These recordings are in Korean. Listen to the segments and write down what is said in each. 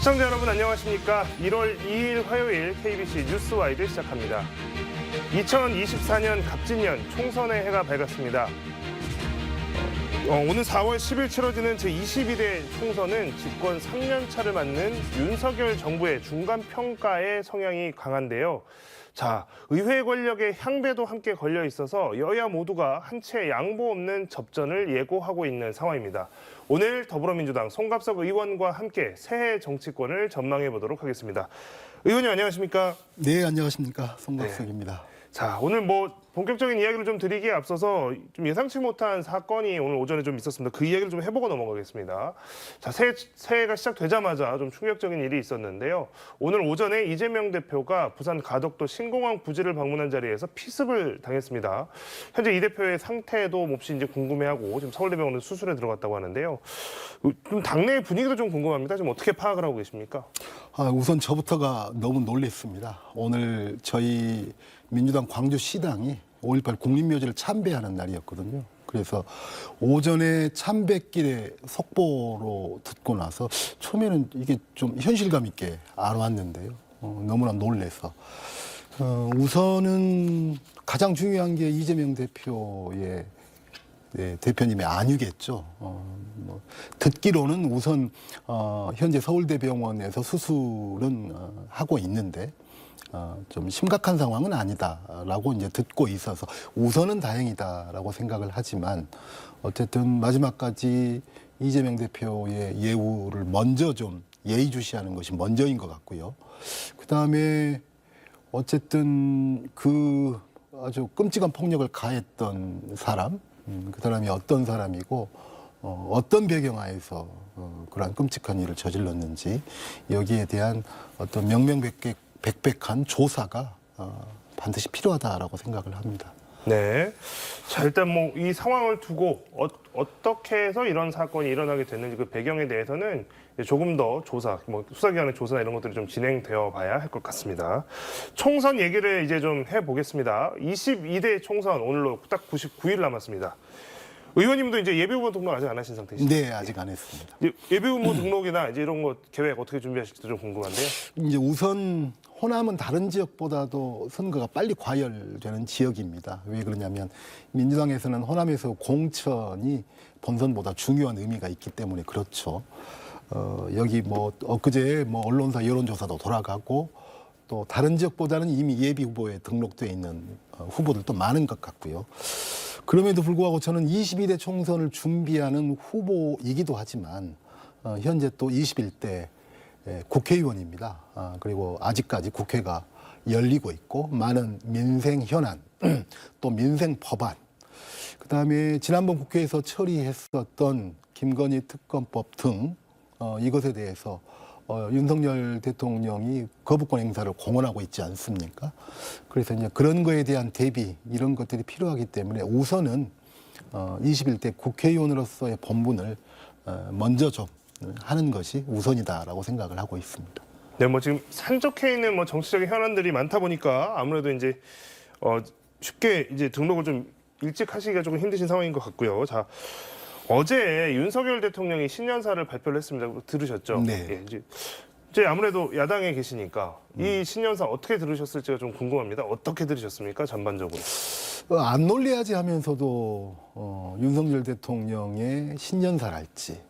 시청자 여러분 안녕하십니까? 1월 2일 화요일 KBC 뉴스와이드 시작합니다. 2024년 갑진년 총선의 해가 밝았습니다. 오늘 4월 10일 치러지는 제22대 총선은 집권 3년 차를 맞는 윤석열 정부의 중간평가의 성향이 강한데요. 자, 의회 권력의 향배도 함께 걸려 있어서 여야 모두가 한 채 양보 없는 접전을 예고하고 있는 상황입니다. 오늘 더불어민주당 송갑석 의원과 함께 새해 정치권을 전망해 보도록 하겠습니다. 의원님 안녕하십니까? 네, 안녕하십니까. 송갑석입니다. 자, 오늘 본격적인 이야기를 좀 드리기에 앞서서 좀 예상치 못한 사건이 오늘 오전에 좀 있었습니다. 그 이야기를 좀 해보고 넘어가겠습니다. 자, 새해가 시작되자마자 좀 충격적인 일이 있었는데요. 오늘 오전에 이재명 대표가 부산 가덕도 신공항 부지를 방문한 자리에서 피습을 당했습니다. 현재 이 대표의 상태도 몹시 이제 궁금해하고 지금 서울대병원에 수술에 들어갔다고 하는데요. 좀 당내 분위기도 좀 궁금합니다. 지금 어떻게 파악을 하고 계십니까? 우선 저부터가 너무 놀랐습니다. 오늘 저희 민주당 광주시당이 5.18 국립묘지를 참배하는 날이었거든요. 그래서 오전에 참배길에 속보로 듣고 나서 처음에는 이게 좀 현실감 있게 알아왔는데요. 너무나 놀라서. 우선은 가장 중요한 게 이재명 대표의 대표님의 안위겠죠. 듣기로는 우선 현재 서울대병원에서 수술은 하고 있는데 좀 심각한 상황은 아니다라고 이제 듣고 있어서 우선은 다행이다라고 생각을 하지만 어쨌든 마지막까지 이재명 대표의 예우를 먼저 좀 예의주시하는 것이 먼저인 것 같고요. 그 다음에 어쨌든 그 아주 끔찍한 폭력을 가했던 사람, 그 사람이 어떤 사람이고 어떤 배경하에서 그러한 끔찍한 일을 저질렀는지 여기에 대한 어떤 명명백백한 조사가 반드시 필요하다라고 생각을 합니다. 네. 자, 일단 이 상황을 두고 어떻게 해서 이런 사건이 일어나게 됐는지 그 배경에 대해서는 조금 더 조사, 수사기관의 조사나 이런 것들이 좀 진행되어 봐야 할 것 같습니다. 총선 얘기를 이제 좀 해보겠습니다. 22대 총선 오늘로 딱 99일 남았습니다. 의원님도 이제 예비후보 등록 아직 안 하신 상태시죠? 네, 아직 안 했습니다. 예비후보 등록이나 이제 이런 거 계획 어떻게 준비하실지 좀 궁금한데요. 이제 우선 호남은 다른 지역보다도 선거가 빨리 과열되는 지역입니다. 왜 그러냐면 민주당에서는 호남에서 공천이 본선보다 중요한 의미가 있기 때문에 그렇죠. 여기 엊그제 언론사 여론조사도 돌아가고 또 다른 지역보다는 이미 예비 후보에 등록돼 있는 후보들도 많은 것 같고요. 그럼에도 불구하고 저는 22대 총선을 준비하는 후보이기도 하지만 현재 또 21대 국회의원입니다. 그리고 아직까지 국회가 열리고 있고 많은 민생 현안, 또 민생 법안, 그다음에 지난번 국회에서 처리했었던 김건희 특검법 등 이것에 대해서 윤석열 대통령이 거부권 행사를 공언하고 있지 않습니까? 그래서 이제 그런 거에 대한 대비 이런 것들이 필요하기 때문에 우선은 21대 국회의원으로서의 본분을 먼저 좀 하는 것이 우선이다라고 생각을 하고 있습니다. 네, 지금 산적해 있는 정치적인 현안들이 많다 보니까 아무래도 이제 쉽게 이제 등록을 좀 일찍 하시기가 조금 힘드신 상황인 것 같고요. 자, 어제 윤석열 대통령이 신년사를 발표를 했습니다. 들으셨죠? 네. 예, 이제 아무래도 야당에 계시니까 이 신년사 어떻게 들으셨을지가 좀 궁금합니다. 어떻게 들으셨습니까? 전반적으로. 안 놀래야지 하면서도 윤석열 대통령의 신년사랄지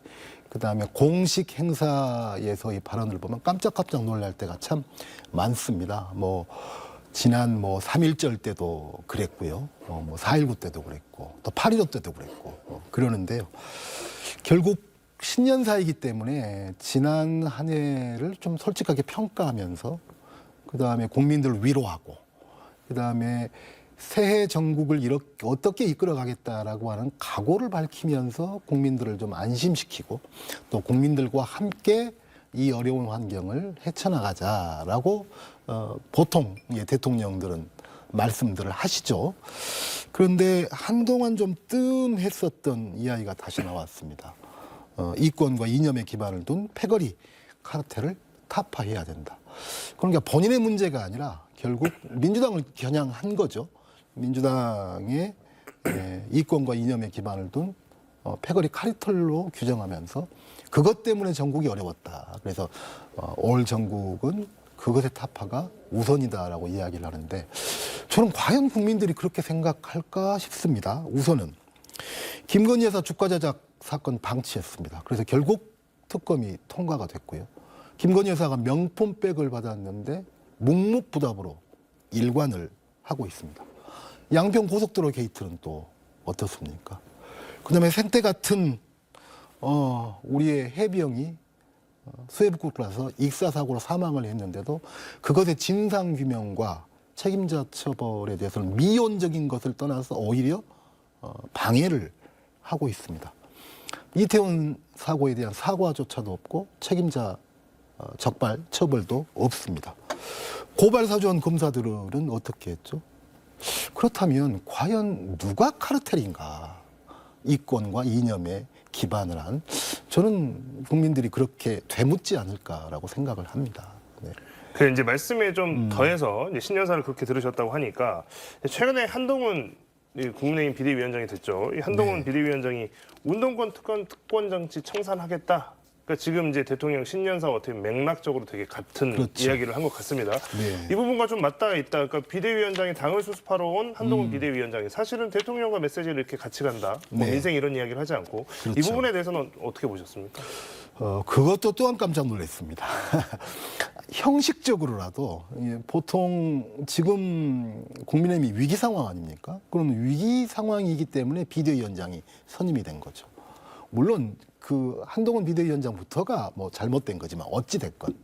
그다음에 공식 행사에서의 발언을 보면 깜짝깜짝 놀랄 때가 참 많습니다. 지난 3.1절 때도 그랬고요. 4.19 때도 그랬고 또 8.15 때도 그랬고 그러는데요. 결국 신년사이기 때문에 지난 한 해를 좀 솔직하게 평가하면서 그다음에 국민들을 위로하고 그다음에 새해 전국을 이렇게 어떻게 이끌어가겠다라고 하는 각오를 밝히면서 국민들을 좀 안심시키고 또 국민들과 함께 이 어려운 환경을 헤쳐나가자라고 보통 대통령들은 말씀들을 하시죠. 그런데 한동안 좀 뜸했었던 이야기가 다시 나왔습니다. 이권과 이념에 기반을 둔 패거리 카르텔을 타파해야 된다. 그러니까 본인의 문제가 아니라 결국 민주당을 겨냥한 거죠. 민주당의 이권과 이념에 기반을 둔 패거리 카르텔로 규정하면서 그것 때문에 전국이 어려웠다. 그래서 올 전국은 그것의 타파가 우선이다라고 이야기를 하는데 저는 과연 국민들이 그렇게 생각할까 싶습니다. 우선은 김건희 여사 주가 조작 사건 방치했습니다. 그래서 결국 특검이 통과가 됐고요. 김건희 여사가 명품백을 받았는데 묵묵부답으로 일관을 하고 있습니다. 양평 고속도로 게이트는 또 어떻습니까? 그다음에 생태 같은 우리의 해병이 수해복구라서 익사사고로 사망을 했는데도 그것의 진상규명과 책임자 처벌에 대해서는 미온적인 것을 떠나서 오히려 방해를 하고 있습니다. 이태원 사고에 대한 사과조차도 없고 책임자 적발 처벌도 없습니다. 고발 사주한 검사들은 어떻게 했죠? 그렇다면 과연 누가 카르텔인가? 이권과 이념에 기반을 한 저는 국민들이 그렇게 되묻지 않을까라고 생각을 합니다. 네. 그 이제 말씀에 좀 더해서 이제 신년사를 그렇게 들으셨다고 하니까 최근에 한동훈 이 국민의힘 비대위원장이 됐죠. 이 한동훈 네. 비대위원장이 운동권 특권 정치 청산하겠다. 그러니까 지금 이제 대통령 신년사와 어떻게 맥락적으로 되게 같은 그렇죠. 이야기를 한 것 같습니다. 네. 이 부분과 좀 맞닿아 있다. 그러니까 비대위원장이 당을 수습하러 온 한동훈 비대위원장이 사실은 대통령과 메시지를 이렇게 같이 간다. 뭐 네. 인생 이런 이야기를 하지 않고 이 그렇죠. 부분에 대해서는 어떻게 보셨습니까? 그것도 또한 깜짝 놀랐습니다. 형식적으로라도 보통 지금 국민의힘이 위기 상황 아닙니까? 그럼 위기 상황이기 때문에 비대위원장이 선임이 된 거죠. 물론 그 한동훈 비대위원장부터가 뭐 잘못된 거지만 어찌 됐건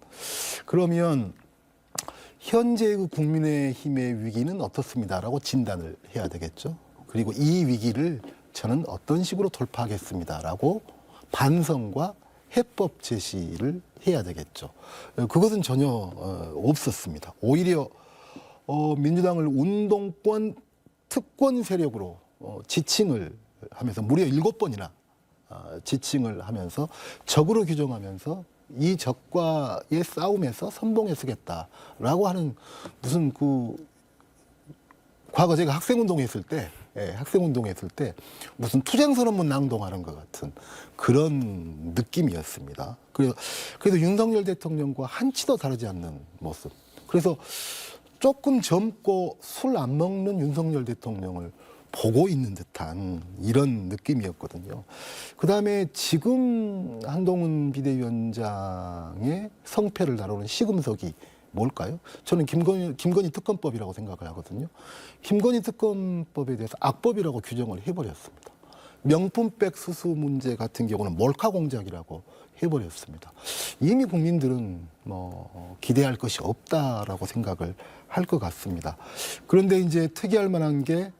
그러면 현재 그 국민의힘의 위기는 어떻습니다라고 진단을 해야 되겠죠. 그리고 이 위기를 저는 어떤 식으로 돌파하겠습니다라고 반성과 해법 제시를 해야 되겠죠. 그것은 전혀 없었습니다. 오히려 민주당을 운동권 특권 세력으로 지칭을 하면서 무려 7번이나 지칭을 하면서 적으로 규정하면서 이 적과의 싸움에서 선봉에 서겠다라고 하는 무슨 그 과거 제가 학생운동했을 때 무슨 투쟁선언문 낭독하는 것 같은 그런 느낌이었습니다. 그래서 윤석열 대통령과 한치도 다르지 않는 모습. 그래서 조금 젊고 술 안 먹는 윤석열 대통령을 보고 있는 듯한 이런 느낌이었거든요. 그다음에 지금 한동훈 비대위원장의 성패를 다루는 시금석이 뭘까요? 저는 김건희 특검법이라고 생각을 하거든요. 김건희 특검법에 대해서 악법이라고 규정을 해버렸습니다. 명품백 수수 문제 같은 경우는 몰카 공작이라고 해버렸습니다. 이미 국민들은 뭐 기대할 것이 없다라고 생각을 할 것 같습니다. 그런데 이제 특이할 만한 게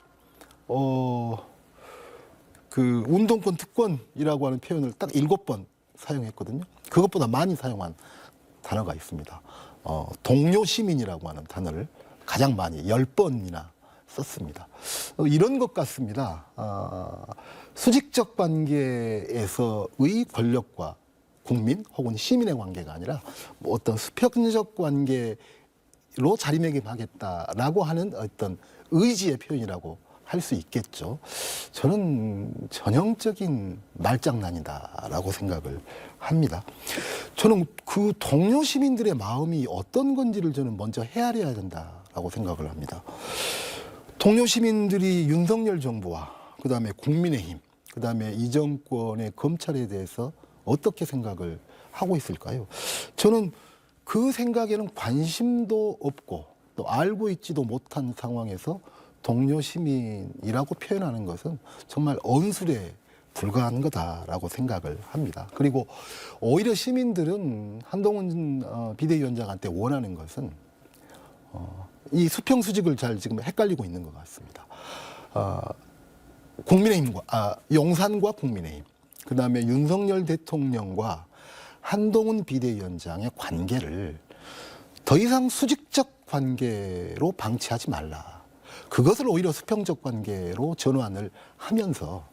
그 운동권 특권이라고 하는 표현을 딱 7번 사용했거든요. 그것보다 많이 사용한 단어가 있습니다. 동료 시민이라고 하는 단어를 가장 많이 10번이나 썼습니다. 이런 것 같습니다. 수직적 관계에서의 권력과 국민 혹은 시민의 관계가 아니라 뭐 어떤 수평적 관계로 자리매김하겠다라고 하는 어떤 의지의 표현이라고 할 수 있겠죠. 저는 전형적인 말장난이다라고 생각을 합니다. 저는 그 동료 시민들의 마음이 어떤 건지를 저는 먼저 헤아려야 된다라고 생각을 합니다. 동료 시민들이 윤석열 정부와 그다음에 국민의힘, 그다음에 이 정권의 검찰에 대해서 어떻게 생각을 하고 있을까요? 저는 그 생각에는 관심도 없고 또 알고 있지도 못한 상황에서 동료 시민이라고 표현하는 것은 정말 언술에 불과한 거다라고 생각을 합니다. 그리고 오히려 시민들은 한동훈 비대위원장한테 원하는 것은 이 수평수직을 잘 지금 헷갈리고 있는 것 같습니다. 용산과 국민의힘, 그다음에 윤석열 대통령과 한동훈 비대위원장의 관계를 더 이상 수직적 관계로 방치하지 말라. 그것을 오히려 수평적 관계로 전환을 하면서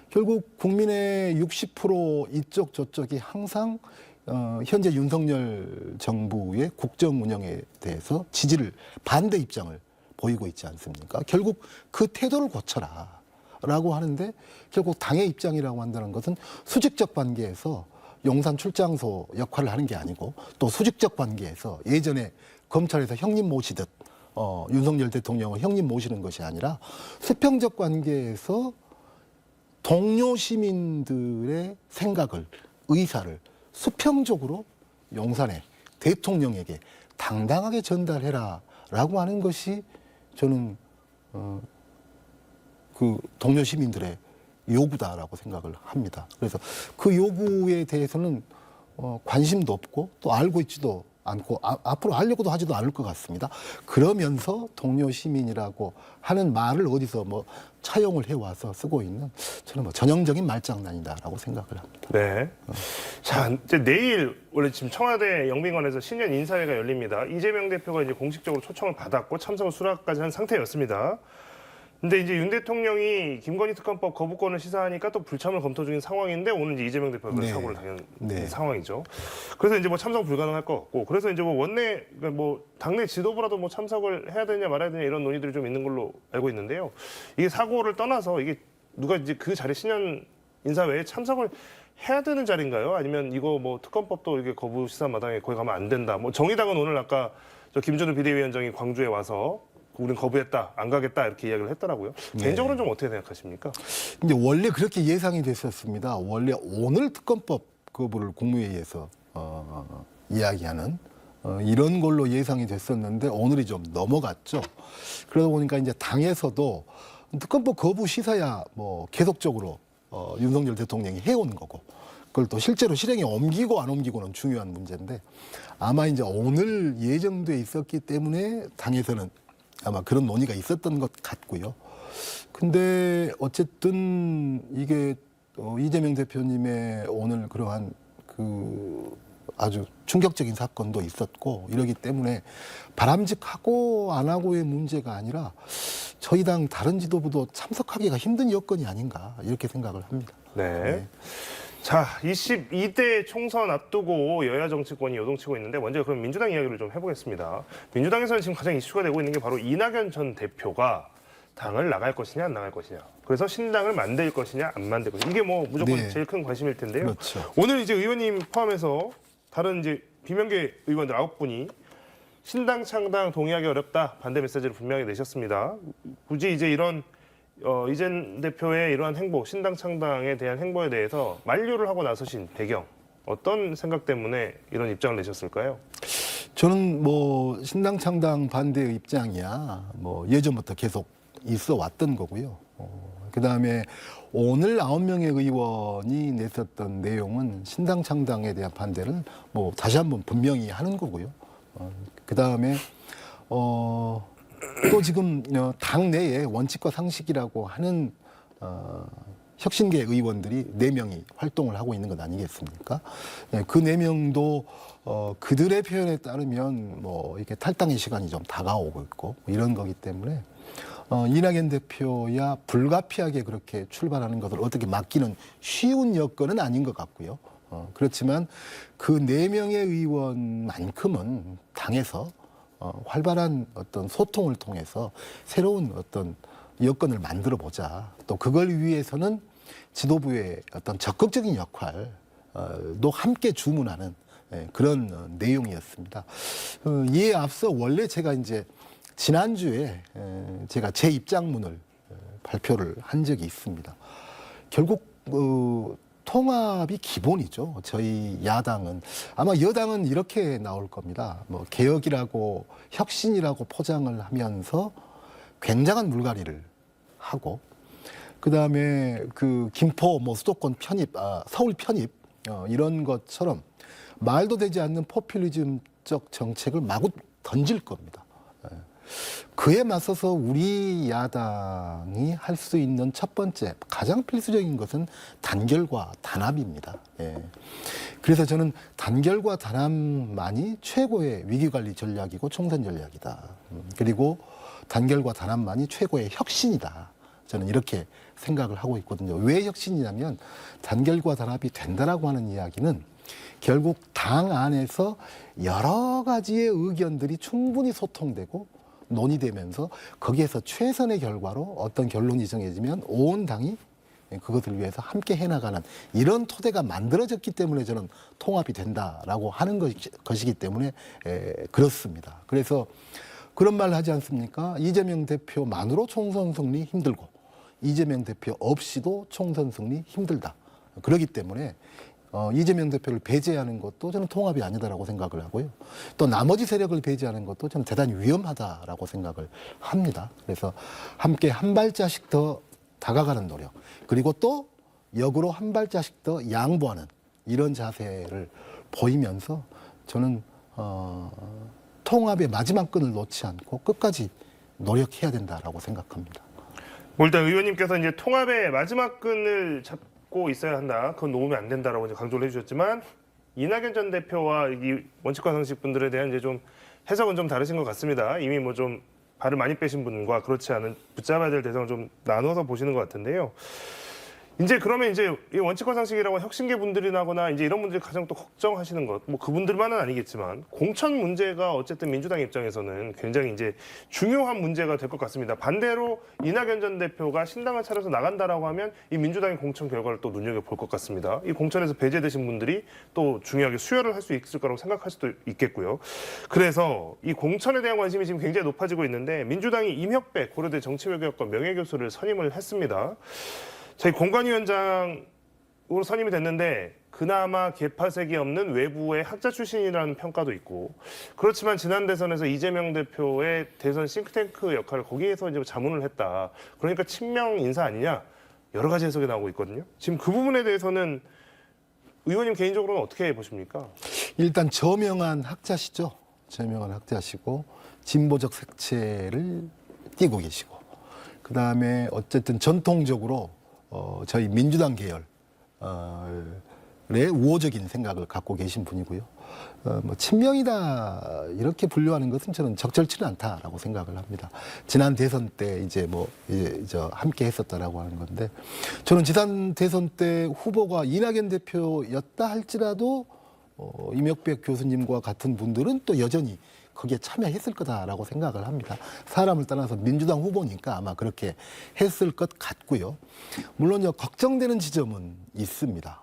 결국 국민의 60% 이쪽 저쪽이 항상 현재 윤석열 정부의 국정 운영에 대해서 반대 입장을 보이고 있지 않습니까? 결국 그 태도를 고쳐라 라고 하는데 결국 당의 입장이라고 한다는 것은 수직적 관계에서 용산 출장소 역할을 하는 게 아니고 또 수직적 관계에서 예전에 검찰에서 형님 모시듯 윤석열 대통령을 형님 모시는 것이 아니라 수평적 관계에서 동료 시민들의 생각을, 의사를 수평적으로 용산의 대통령에게 당당하게 전달해라라고 하는 것이 저는 그 동료 시민들의 요구다라고 생각을 합니다. 그래서 그 요구에 대해서는 관심도 없고 또 알고 있지도 않고 앞으로 알려고도 하지도 않을 것 같습니다. 그러면서 동료 시민이라고 하는 말을 어디서 뭐 차용을 해와서 쓰고 있는 저는 뭐 전형적인 말장난이다라고 생각을 합니다. 네. 자, 이제 내일 원래 지금 청와대 영빈관에서 신년 인사회가 열립니다. 이재명 대표가 이제 공식적으로 초청을 받았고 참석을 수락까지 한 상태였습니다. 근데 이제 윤 대통령이 김건희 특검법 거부권을 시사하니까 또 불참을 검토 중인 상황인데 오늘 이제 이재명 대표가 그 네. 사고를 당한 네. 상황이죠. 그래서 이제 뭐 참석 불가능할 것 같고, 그래서 이제 뭐 원내 그러니까 뭐 당내 지도부라도 뭐 참석을 해야 되냐 말아야 되냐 이런 논의들이 좀 있는 걸로 알고 있는데요. 이게 사고를 떠나서 이게 누가 이제 그 자리 신년 인사회에 참석을 해야 되는 자리인가요? 아니면 이거 뭐 특검법도 이게 거부 시사 마당에 거기 가면 안 된다. 뭐 정의당은 오늘 아까 저 김준우 비대위원장이 광주에 와서 우린 거부했다, 안 가겠다 이렇게 이야기를 했더라고요. 네. 개인적으로는 좀 어떻게 생각하십니까? 근데 원래 그렇게 예상이 됐었습니다. 원래 오늘 특검법 거부를 국무회의에서 이야기하는 이런 걸로 예상이 됐었는데 오늘이 좀 넘어갔죠. 그러다 보니까 이제 당에서도 특검법 거부 시사야 뭐 계속적으로 윤석열 대통령이 해온 거고 그걸 또 실제로 실행에 옮기고 안 옮기고는 중요한 문제인데 아마 이제 오늘 예정돼 있었기 때문에 당에서는 아마 그런 논의가 있었던 것 같고요. 근데 어쨌든 이게 이재명 대표님의 오늘 그러한 그 아주 충격적인 사건도 있었고 이러기 때문에 바람직하고 안 하고의 문제가 아니라 저희 당 다른 지도부도 참석하기가 힘든 여건이 아닌가 이렇게 생각을 합니다. 네. 자, 22대 총선 앞두고 여야 정치권이 요동치고 있는데 먼저 그럼 민주당 이야기를 좀 해보겠습니다. 민주당에서는 지금 가장 이슈가 되고 있는 게 바로 이낙연 전 대표가 당을 나갈 것이냐 안 나갈 것이냐. 그래서 신당을 만들 것이냐 안 만들 것이냐. 이게 뭐 무조건 네. 제일 큰 관심일 텐데요. 그렇죠. 오늘 이제 의원님 포함해서 다른 이제 비명계 의원들 9분이 신당 창당 동의하기 어렵다 반대 메시지를 분명히 내셨습니다. 굳이 이제 이런 이재명 대표의 이러한 행보, 신당 창당에 대한 행보에 대해서 만류를 하고 나서신 배경, 어떤 생각 때문에 이런 입장을 내셨을까요? 저는 뭐 신당 창당 반대의 입장이야 뭐 예전부터 계속 있어 왔던 거고요. 그다음에 오늘 9명의 의원이 냈었던 내용은 신당 창당에 대한 반대를 뭐 다시 한번 분명히 하는 거고요. 그다음에 또 지금 당 내에 원칙과 상식이라고 하는 혁신계 의원들이 4명이 활동을 하고 있는 것 아니겠습니까? 그 4명도 그들의 표현에 따르면 뭐 이렇게 탈당의 시간이 좀 다가오고 있고 이런 거기 때문에 이낙연 대표야 불가피하게 그렇게 출발하는 것을 어떻게 막기는 쉬운 여건은 아닌 것 같고요. 그렇지만 그 4명의 의원만큼은 당에서 활발한 어떤 소통을 통해서 새로운 어떤 여건을 만들어 보자. 또 그걸 위해서는 지도부의 어떤 적극적인 역할도 함께 주문하는 그런 내용이었습니다. 이에 앞서 원래 제가 이제 지난주에 제가 제 입장문을 발표를 한 적이 있습니다. 결국 통합이 기본이죠. 저희 야당은 아마 여당은 이렇게 나올 겁니다. 뭐 개혁이라고 혁신이라고 포장을 하면서 굉장한 물갈이를 하고 그다음에 그 김포 뭐 수도권 편입, 서울 편입 이런 것처럼 말도 되지 않는 포퓰리즘적 정책을 마구 던질 겁니다. 그에 맞서서 우리 야당이 할 수 있는 첫 번째 가장 필수적인 것은 단결과 단합입니다. 그래서 저는 단결과 단합만이 최고의 위기관리 전략이고 총선 전략이다. 그리고 단결과 단합만이 최고의 혁신이다. 저는 이렇게 생각을 하고 있거든요. 왜 혁신이냐면 단결과 단합이 된다라고 하는 이야기는 결국 당 안에서 여러 가지의 의견들이 충분히 소통되고 논의되면서 거기에서 최선의 결과로 어떤 결론이 정해지면 온 당이 그것을 위해서 함께 해나가는 이런 토대가 만들어졌기 때문에 저는 통합이 된다라고 하는 것이기 때문에 그렇습니다. 그래서 그런 말 하지 않습니까? 이재명 대표만으로 총선 승리 힘들고 이재명 대표 없이도 총선 승리 힘들다. 그렇기 때문에 이재명 대표를 배제하는 것도 저는 통합이 아니다라고 생각을 하고요. 또 나머지 세력을 배제하는 것도 저는 대단히 위험하다라고 생각을 합니다. 그래서 함께 한 발자씩 더 다가가는 노력, 그리고 또 역으로 한 발자씩 더 양보하는 이런 자세를 보이면서 저는 통합의 마지막 끈을 놓지 않고 끝까지 노력해야 된다라고 생각합니다. 일단 의원님께서 이제 통합의 마지막 끈을 잡고 있어야 한다. 그건 놓으면 안 된다라고 이제 강조를 해주셨지만 이낙연 전 대표와 이 원칙과 상식 분들에 대한 이제 좀 해석은 좀 다르신 것 같습니다. 이미 뭐 좀 발을 많이 빼신 분과 그렇지 않은 붙잡아야 될 대상을 좀 나눠서 보시는 것 같은데요. 이제 그러면 이제 이 원칙과 상식이라고 혁신계 분들이나거나 이제 이런 분들이 가장 또 걱정하시는 것, 뭐 그분들만은 아니겠지만 공천 문제가 어쨌든 민주당 입장에서는 굉장히 이제 중요한 문제가 될 것 같습니다. 반대로 이낙연 전 대표가 신당을 차려서 나간다라고 하면 이 민주당의 공천 결과를 또 눈여겨볼 것 같습니다. 이 공천에서 배제되신 분들이 또 중요하게 수혈을 할 수 있을 거라고 생각할 수도 있겠고요. 그래서 이 공천에 대한 관심이 지금 굉장히 높아지고 있는데 민주당이 임혁백 고려대 정치외교학과 명예교수를 선임을 했습니다. 저희 공관위원장으로 선임이 됐는데 그나마 계파색이 없는 외부의 학자 출신이라는 평가도 있고 그렇지만 지난 대선에서 이재명 대표의 대선 싱크탱크 역할을 거기에서 이제 자문을 했다. 그러니까 친명 인사 아니냐 여러 가지 해석이 나오고 있거든요. 지금 그 부분에 대해서는 의원님 개인적으로는 어떻게 보십니까? 일단 저명한 학자시죠. 저명한 학자시고 진보적 색채를 띠고 계시고 그다음에 어쨌든 전통적으로 저희 민주당 계열의 우호적인 생각을 갖고 계신 분이고요. 뭐 친명이다 이렇게 분류하는 것은 저는 적절치는 않다라고 생각을 합니다. 지난 대선 때 이제 함께 했었다라고 하는 건데 저는 지난 대선 때 후보가 이낙연 대표였다 할지라도 임혁백 교수님과 같은 분들은 또 여전히 거기에 참여했을 거다라고 생각을 합니다. 사람을 떠나서 민주당 후보니까 아마 그렇게 했을 것 같고요. 물론 걱정되는 지점은 있습니다.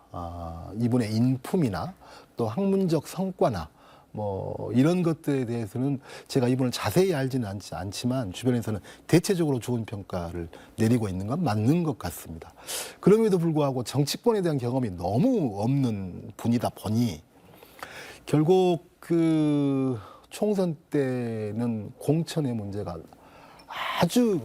이분의 인품이나 또 학문적 성과나 뭐 이런 것들에 대해서는 제가 이분을 자세히 알지는 않지만 주변에서는 대체적으로 좋은 평가를 내리고 있는 건 맞는 것 같습니다. 그럼에도 불구하고 정치권에 대한 경험이 너무 없는 분이다 보니 결국 총선 때는 공천의 문제가 아주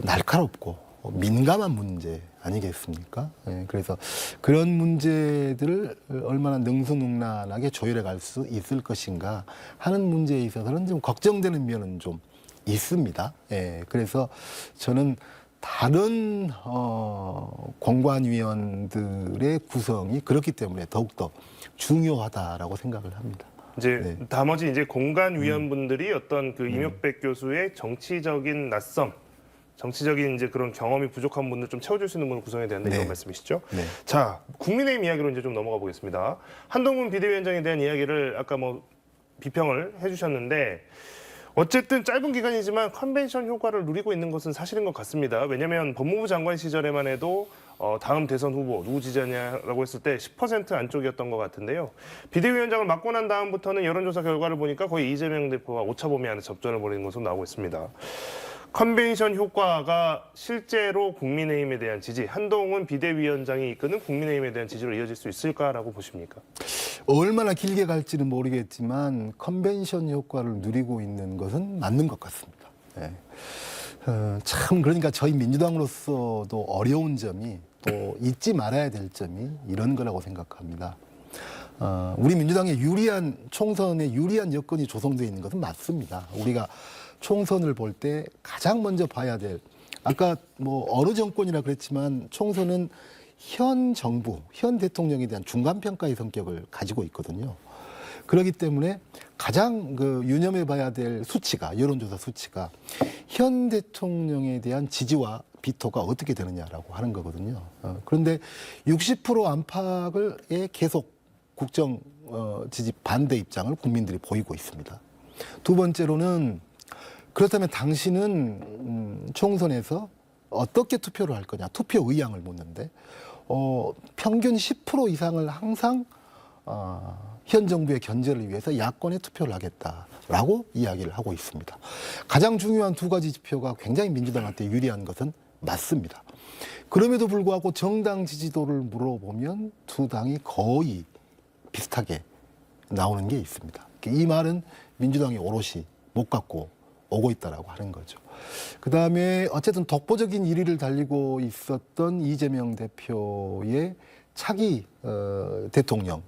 날카롭고 민감한 문제 아니겠습니까? 예, 그래서 그런 문제들을 얼마나 능수능란하게 조율해 갈 수 있을 것인가 하는 문제에 있어서는 좀 걱정되는 면은 좀 있습니다. 예, 그래서 저는 다른 공관위원들의 구성이 그렇기 때문에 더욱더 중요하다라고 생각을 합니다. 이제 나머지 이제 공간 위원분들이 어떤 그 임혁백 교수의 정치적인 낯섦, 정치적인 이제 그런 경험이 부족한 분들 좀 채워줄 수 있는 분 구성에 대한 이런 말씀이시죠? 네. 자, 국민의힘 이야기로 이제 좀 넘어가 보겠습니다. 한동훈 비대위원장에 대한 이야기를 아까 뭐 비평을 해주셨는데. 어쨌든 짧은 기간이지만 컨벤션 효과를 누리고 있는 것은 사실인 것 같습니다. 왜냐하면 법무부 장관 시절에만 해도 다음 대선 후보 누구 지지하냐라고 했을 때 10% 안쪽이었던 것 같은데요. 비대위원장을 맡고 난 다음부터는 여론조사 결과를 보니까 거의 이재명 대표와 오차범위 안에 접전을 벌이는 것으로 나오고 있습니다. 컨벤션 효과가 실제로 국민의힘에 대한 지지, 한동훈 비대위원장이 이끄는 국민의힘에 대한 지지로 이어질 수 있을까라고 보십니까? 얼마나 길게 갈지는 모르겠지만 컨벤션 효과를 누리고 있는 것은 맞는 것 같습니다. 네. 참 그러니까 저희 민주당으로서도 어려운 점이 또 잊지 말아야 될 점이 이런 거라고 생각합니다. 우리 민주당의 총선에 유리한 여건이 조성되어 있는 것은 맞습니다. 우리가 총선을 볼 때 가장 먼저 봐야 될 아까 뭐 어느 정권이라 그랬지만 총선은 현 정부, 현 대통령에 대한 중간평가의 성격을 가지고 있거든요. 그렇기 때문에 가장 유념해 봐야 될 수치가, 여론조사 수치가 현 대통령에 대한 지지와 비토가 어떻게 되느냐라고 하는 거거든요. 그런데 60% 안팎을 계속 국정 지지 반대 입장을 국민들이 보이고 있습니다. 두 번째로는 그렇다면 당신은 총선에서 어떻게 투표를 할 거냐, 투표 의향을 묻는데 평균 10% 이상을 항상 현 정부의 견제를 위해서 야권에 투표를 하겠다라고 이야기를 하고 있습니다. 가장 중요한 두 가지 지표가 굉장히 민주당한테 유리한 것은 맞습니다. 그럼에도 불구하고 정당 지지도를 물어보면 두 당이 거의 비슷하게 나오는 게 있습니다. 이 말은 민주당이 오롯이 못 갖고 오고 있다라고 하는 거죠. 그다음에 어쨌든 독보적인 1위를 달리고 있었던 이재명 대표의 차기 대통령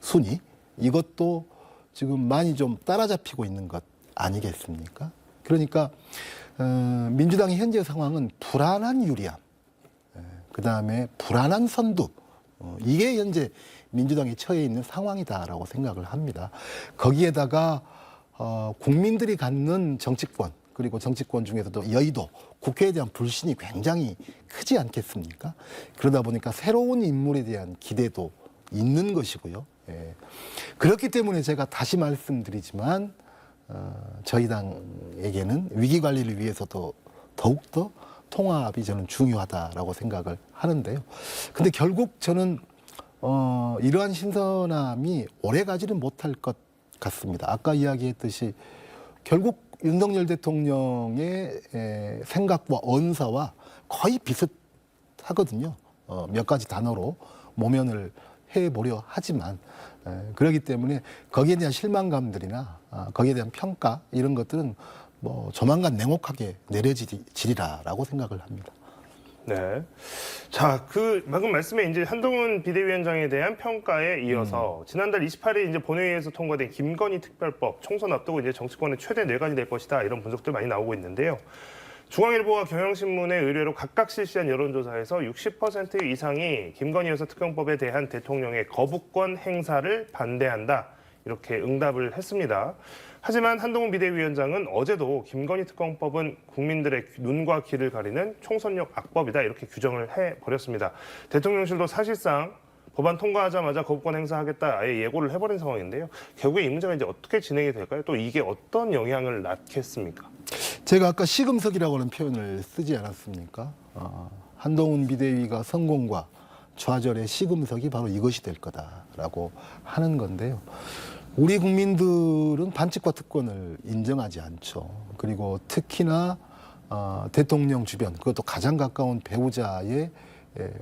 순위, 이것도 지금 많이 좀 따라잡히고 있는 것 아니겠습니까? 그러니까 민주당의 현재 상황은 불안한 유리함, 그다음에 불안한 선두, 이게 현재 민주당이 처해 있는 상황이다라고 생각을 합니다. 거기에다가 국민들이 갖는 정치권, 그리고 정치권 중에서도 여의도, 국회에 대한 불신이 굉장히 크지 않겠습니까? 그러다 보니까 새로운 인물에 대한 기대도 있는 것이고요. 예. 그렇기 때문에 제가 다시 말씀드리지만 저희 당에게는 위기 관리를 위해서도 더욱더 통합이 저는 중요하다라고 생각을 하는데요. 근데 결국 저는 이러한 신선함이 오래가지는 못할 것 같습니다. 아까 이야기했듯이 결국 윤석열 대통령의 생각과 언사와 거의 비슷하거든요. 몇 가지 단어로 모면을 해보려 하지만 그렇기 때문에 거기에 대한 실망감들이나 거기에 대한 평가 이런 것들은 뭐 조만간 냉혹하게 내려지리라라고 생각을 합니다. 네. 자, 방금 말씀에 이제 한동훈 비대위원장에 대한 평가에 이어서 지난달 28일 이제 본회의에서 통과된 김건희 특별법 총선 앞두고 이제 정치권의 최대 뇌관이 될 것이다 이런 분석들 많이 나오고 있는데요. 중앙일보와 경향신문의 의뢰로 각각 실시한 여론조사에서 60% 이상이 김건희 여사 특검법에 대한 대통령의 거부권 행사를 반대한다 이렇게 응답을 했습니다. 하지만 한동훈 비대위원장은 어제도 김건희 특검법은 국민들의 눈과 귀를 가리는 총선력 악법이다 이렇게 규정을 해버렸습니다. 대통령실도 사실상 법안 통과하자마자 거부권 행사하겠다 아예 예고를 해버린 상황인데요. 결국에 이 문제가 이제 어떻게 진행이 될까요? 또 이게 어떤 영향을 낳겠습니까? 제가 아까 시금석이라고 하는 표현을 쓰지 않았습니까? 한동훈 비대위가 성공과 좌절의 시금석이 바로 이것이 될 거다라고 하는 건데요. 우리 국민들은 반칙과 특권을 인정하지 않죠. 그리고 특히나 대통령 주변, 그것도 가장 가까운 배우자의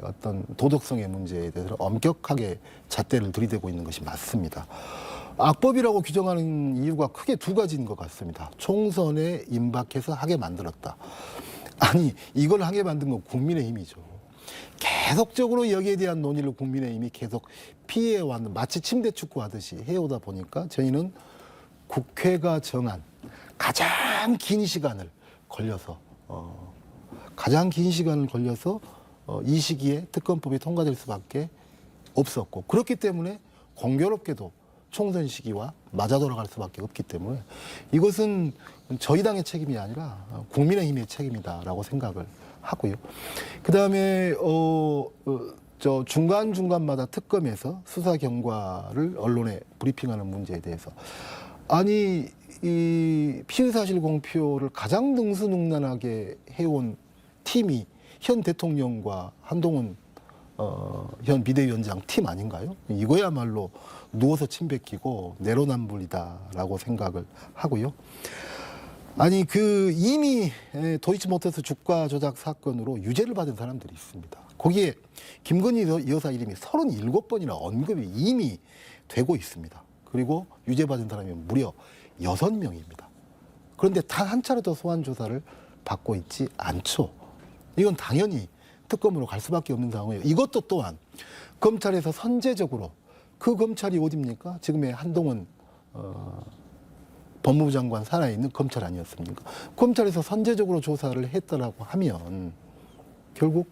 어떤 도덕성의 문제에 대해서 엄격하게 잣대를 들이대고 있는 것이 맞습니다. 악법이라고 규정하는 이유가 크게 두 가지인 것 같습니다. 총선에 임박해서 하게 만들었다. 아니, 이걸 하게 만든 건 국민의힘이죠. 계속적으로 여기에 대한 논의를 국민의힘이 계속 피해왔는, 마치 침대 축구 하듯이 해오다 보니까 저희는 국회가 정한 가장 긴 시간을 걸려서 이 시기에 특검법이 통과될 수밖에 없었고, 그렇기 때문에 공교롭게도 총선 시기와 맞아 돌아갈 수밖에 없기 때문에 이것은 저희 당의 책임이 아니라 국민의힘의 책임이다라고 생각을 하고요. 그다음에 저 중간중간마다 특검에서 수사 경과를 언론에 브리핑하는 문제에 대해서, 아니 이 피의 사실 공표를 가장 능수능란하게 해온 팀이 현 대통령과 한동훈 현 비대위원장 팀 아닌가요? 이거야말로 누워서 침 뱉기고 내로남불이다라고 생각을 하고요. 아니 이미 도이치모터스 주가 조작 사건으로 유죄를 받은 사람들이 있습니다. 거기에 김건희 여사 이름이 37번이나 언급이 이미 되고 있습니다. 그리고 유죄 받은 사람이 무려 6명입니다. 그런데 단 한 차례도 소환 조사를 받고 있지 않죠. 이건 당연히 특검으로 갈 수밖에 없는 상황이에요. 이것도 또한 검찰에서 선제적으로, 그 검찰이 어디입니까? 지금의 한동훈 법무부 장관 살아있는 검찰 아니었습니까? 검찰에서 선제적으로 조사를 했다라고 하면 결국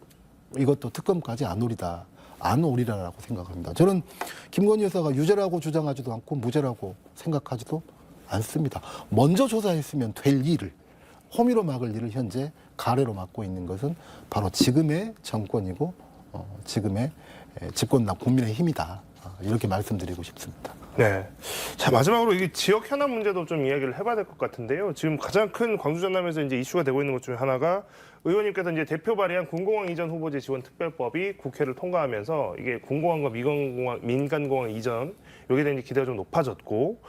이것도 특검까지 안 오리라라고 생각합니다. 저는 김건희 여사가 유죄라고 주장하지도 않고 무죄라고 생각하지도 않습니다. 먼저 조사했으면 될 일을, 호미로 막을 일을 현재 가래로 막고 있는 것은 바로 지금의 정권이고 지금의 집권당 국민의힘이다. 이렇게 말씀드리고 싶습니다. 네. 자, 마지막으로 이 지역 현안 문제도 좀 이야기를 해봐야 될 것 같은데요. 지금 가장 큰 광주 전남에서 이제 이슈가 되고 있는 것 중에 하나가 의원님께서 이제 대표 발의한 군공항 이전 후보지 지원 특별법이 국회를 통과하면서 이게 군공항과 민간공항 이전 여기에 대한 기대가 좀 높아졌고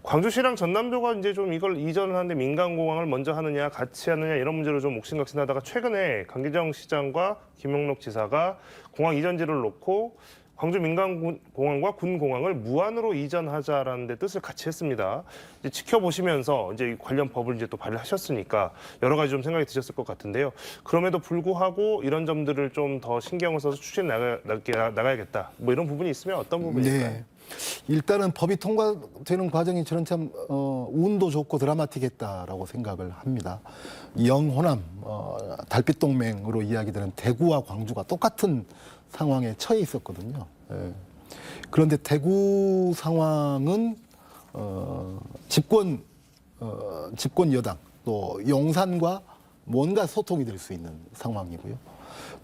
광주시랑 전남도가 이제 좀 이걸 이전을 하는데 민간공항을 먼저 하느냐 같이 하느냐 이런 문제로 좀 옥신각신하다가 최근에 강기정 시장과 김용록 지사가 공항 이전지를 놓고 광주 민간공항과 군공항을 무한으로 이전하자라는 데 뜻을 같이 했습니다. 이제 지켜보시면서 이제 관련 법을 이제 또 발의하셨으니까 여러 가지 좀 생각이 드셨을 것 같은데요. 그럼에도 불구하고 이런 점들을 좀 더 신경을 써서 추진해 나가야겠다. 뭐 이런 부분이 있으면 어떤 부분일까요? 네. 일단은 법이 통과되는 과정이 저는 참 운도 좋고 드라마틱했다라고 생각을 합니다. 영호남 달빛동맹으로 이야기되는 대구와 광주가 똑같은 상황에 처해 있었거든요. 예. 그런데 대구 상황은 집권 여당 또 용산과 뭔가 소통이 될 수 있는 상황이고요.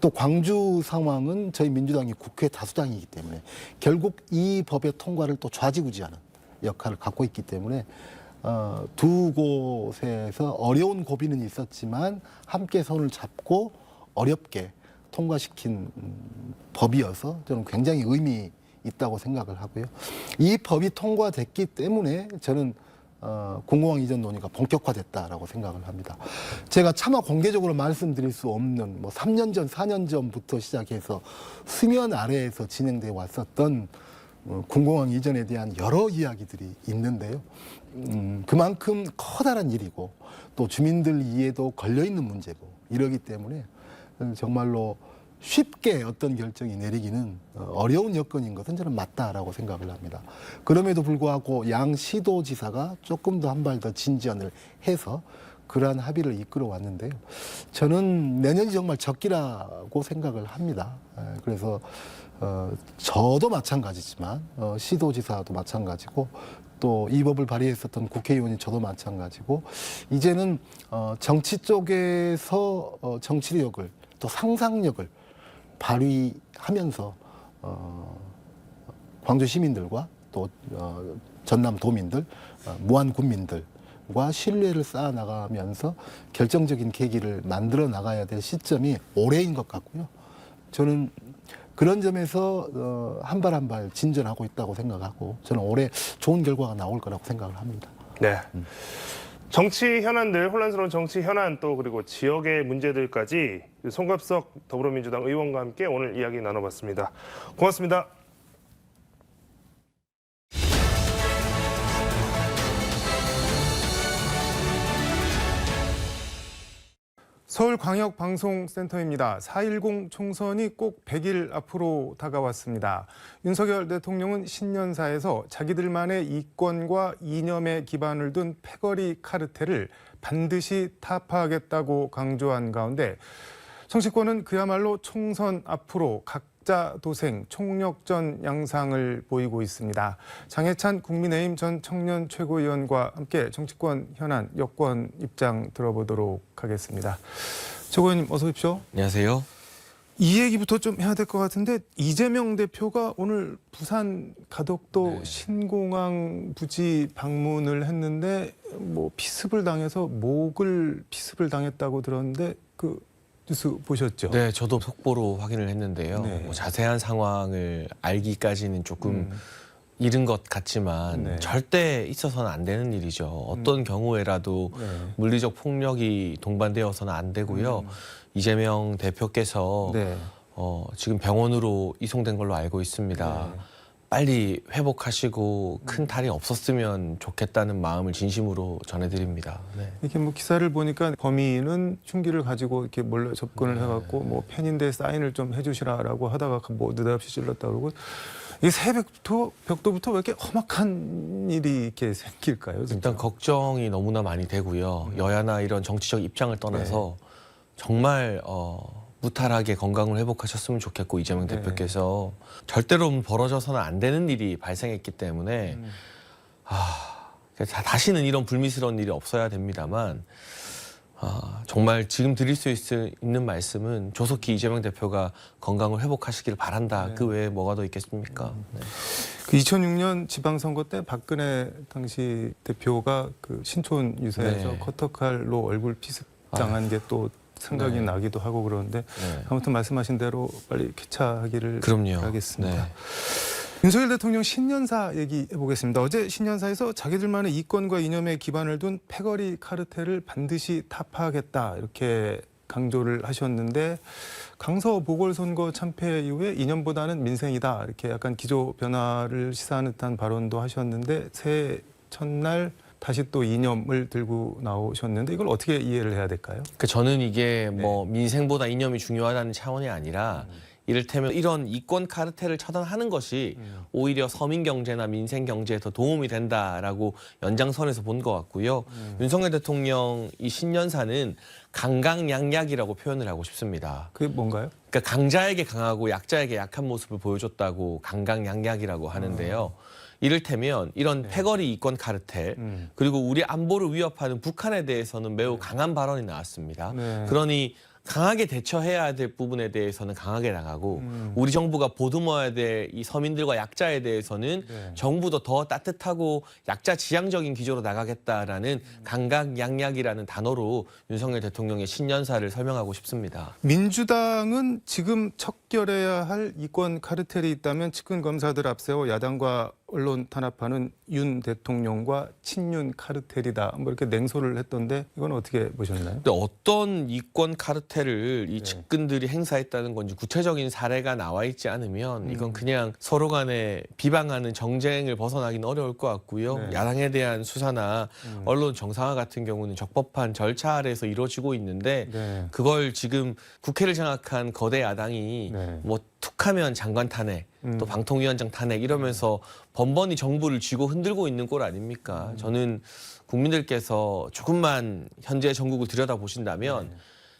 또 광주 상황은 저희 민주당이 국회 다수당이기 때문에 결국 이 법의 통과를 또 좌지우지하는 역할을 갖고 있기 때문에 두 곳에서 어려운 고비는 있었지만 함께 손을 잡고 어렵게 통과시킨 법이어서 저는 굉장히 의미 있다고 생각을 하고요. 이 법이 통과됐기 때문에 저는 군공항 이전 논의가 본격화됐다라고 생각을 합니다. 제가 차마 공개적으로 말씀드릴 수 없는 뭐 3년 전, 4년 전부터 시작해서 수면 아래에서 진행돼 왔었던 군공항 이전에 대한 여러 이야기들이 있는데요. 그만큼 커다란 일이고 또 주민들 이해도 걸려있는 문제고 이러기 때문에 정말로 쉽게 어떤 결정이 내리기는 어려운 여건인 것은 저는 맞다라고 생각을 합니다. 그럼에도 불구하고 양 시도지사가 조금 더 한 발 더 진전을 해서 그러한 합의를 이끌어 왔는데요. 저는 내년이 정말 적기라고 생각을 합니다. 그래서 저도 마찬가지지만 시도지사도 마찬가지고 또 이 법을 발의했었던 국회의원이 저도 마찬가지고 이제는 정치 쪽에서 정치력을 또 상상력을 발휘하면서 광주 시민들과 또 전남 도민들, 무안 군민들과 신뢰를 쌓아 나가면서 결정적인 계기를 만들어 나가야 될 시점이 올해인 것 같고요. 저는 그런 점에서 한 발 한 발 진전하고 있다고 생각하고 저는 올해 좋은 결과가 나올 거라고 생각을 합니다. 네. 정치 현안들, 혼란스러운 정치 현안 또 그리고 지역의 문제들까지 송갑석 더불어민주당 의원과 함께 오늘 이야기 나눠봤습니다. 고맙습니다. 서울광역방송센터입니다. 4.10 총선이 꼭 100일 앞으로 다가왔습니다. 윤석열 대통령은 신년사에서 자기들만의 이권과 이념에 기반을 둔 패거리 카르텔을 반드시 타파하겠다고 강조한 가운데 정치권은 그야말로 총선 앞으로 각자 도생, 총력전 양상을 보이고 있습니다. 장해찬 국민의힘 전 청년 최고위원과 함께 정치권 현안, 여권 입장 들어보도록 하겠습니다. 최고위원님 어서 오십시오. 안녕하세요. 이 얘기부터 좀 해야 될 것 같은데 이재명 대표가 오늘 부산 가덕도 신공항 부지 방문을 했는데 뭐 피습을 당해서 목을 피습을 당했다고 들었는데 그 뉴스 보셨죠? 네, 저도 속보로 확인을 했는데요. 네. 뭐 자세한 상황을 알기까지는 조금 이른 것 같지만 네. 절대 있어서는 안 되는 일이죠. 어떤 경우에라도 네. 물리적 폭력이 동반되어서는 안 되고요. 이재명 대표께서 네. 지금 병원으로 이송된 걸로 알고 있습니다. 네. 빨리 회복하시고 큰 탈이 없었으면 좋겠다는 마음을 진심으로 전해드립니다. 네. 이렇게 뭐 기사를 보니까 범인은 흉기를 가지고 이렇게 몰래 접근을 해갖고 뭐 펜인데 사인을 좀 해주시라라고 하다가 뭐 느닷없이 찔렀다 그러고 이 벽도부터 왜 이렇게 험악한 일이 이렇게 생길까요? 진짜? 일단 걱정이 너무나 많이 되고요. 여야나 이런 정치적 입장을 떠나서 정말 무탈하게 건강을 회복하셨으면 좋겠고 이재명 대표께서 절대로 벌어져서는 안 되는 일이 발생했기 때문에 다시는 이런 불미스러운 일이 없어야 됩니다만 정말 지금 드릴 수 있는 말씀은 조속히 이재명 대표가 건강을 회복하시길 바란다. 그 외에 뭐가 더 있겠습니까? 네. 그 2006년 지방선거 때 박근혜 당시 대표가 그 신촌 유세에서 네. 커터칼로 얼굴 피습당한 게 또 생각이 네. 나기도 하고 그러는데 네. 아무튼 말씀하신 대로 빨리 쾌차하기를 그럼요. 바라겠습니다. 네. 윤석열 대통령 신년사 얘기해 보겠습니다. 어제 신년사에서 자기들만의 이권과 이념에 기반을 둔 패거리 카르텔을 반드시 타파하겠다 이렇게 강조를 하셨는데 강서 보궐선거 참패 이후에 이념보다는 민생이다 이렇게 약간 기조 변화를 시사하는 듯한 발언도 하셨는데 새해 첫날 다시 또 이념을 들고 나오셨는데 이걸 어떻게 이해를 해야 될까요? 그 저는 이게 뭐 민생보다 이념이 중요하다는 차원이 아니라 이를테면 이런 이권 카르텔을 처단하는 것이 오히려 서민 경제나 민생 경제에 더 도움이 된다라고 연장선에서 본 것 같고요. 윤석열 대통령 이 신년사는 강강약약이라고 표현을 하고 싶습니다. 그게 뭔가요? 그러니까 강자에게 강하고 약자에게 약한 모습을 보여줬다고 강강약약이라고 하는데요. 이를테면 이런 패거리 이권 카르텔 그리고 우리 안보를 위협하는 북한에 대해서는 매우 강한 발언이 나왔습니다. 네. 그러니 강하게 대처해야 될 부분에 대해서는 강하게 나가고 우리 정부가 보듬어야 될 이 서민들과 약자에 대해서는 네. 정부도 더 따뜻하고 약자 지향적인 기조로 나가겠다라는 강강약약이라는 단어로 윤석열 대통령의 신년사를 설명하고 싶습니다. 민주당은 지금 척결해야 할 이권 카르텔이 있다면 측근 검사들 앞세워 야당과 언론 탄압하는 윤 대통령과 친윤 카르텔이다. 뭐 이렇게 냉소를 했던데 이건 어떻게 보셨나요? 근데 어떤 이권 카르텔을 이 측근들이 행사했다는 건지 구체적인 사례가 나와 있지 않으면 이건 그냥 서로 간에 비방하는 정쟁을 벗어나기는 어려울 것 같고요. 네. 야당에 대한 수사나 언론 정상화 같은 경우는 적법한 절차 아래에서 이루어지고 있는데 네. 그걸 지금 국회를 장악한 거대 야당이 네. 뭐 툭하면 장관 탄핵 또 방통위원장 탄핵 이러면서 번번이 정부를 쥐고 흔들고 있는 꼴 아닙니까? 저는 국민들께서 조금만 현재 전국을 들여다보신다면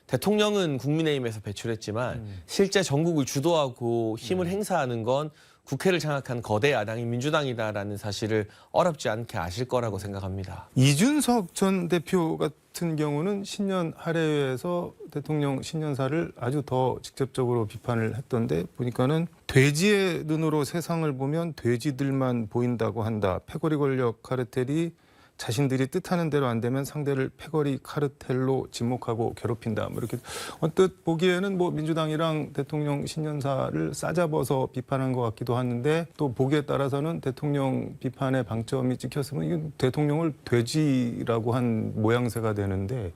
대통령은 국민의힘에서 배출했지만 실제 전국을 주도하고 힘을 행사하는 건 국회를 장악한 거대 야당이 민주당이다라는 사실을 어렵지 않게 아실 거라고 생각합니다. 이준석 전 대표 같은 경우는 신년 할애회에서 대통령 신년사를 아주 더 직접적으로 비판을 했던데 보니까는 돼지의 눈으로 세상을 보면 돼지들만 보인다고 한다. 패거리 권력 카르텔이 자신들이 뜻하는 대로 안 되면 상대를 패거리 카르텔로 지목하고 괴롭힌다. 뭐 이렇게 언뜻 보기에는 뭐 민주당이랑 대통령 신년사를 싸잡아서 비판한 것 같기도 하는데 또 보기에 따라서는 대통령 비판의 방점이 찍혔으면 이게 대통령을 돼지라고 한 모양새가 되는데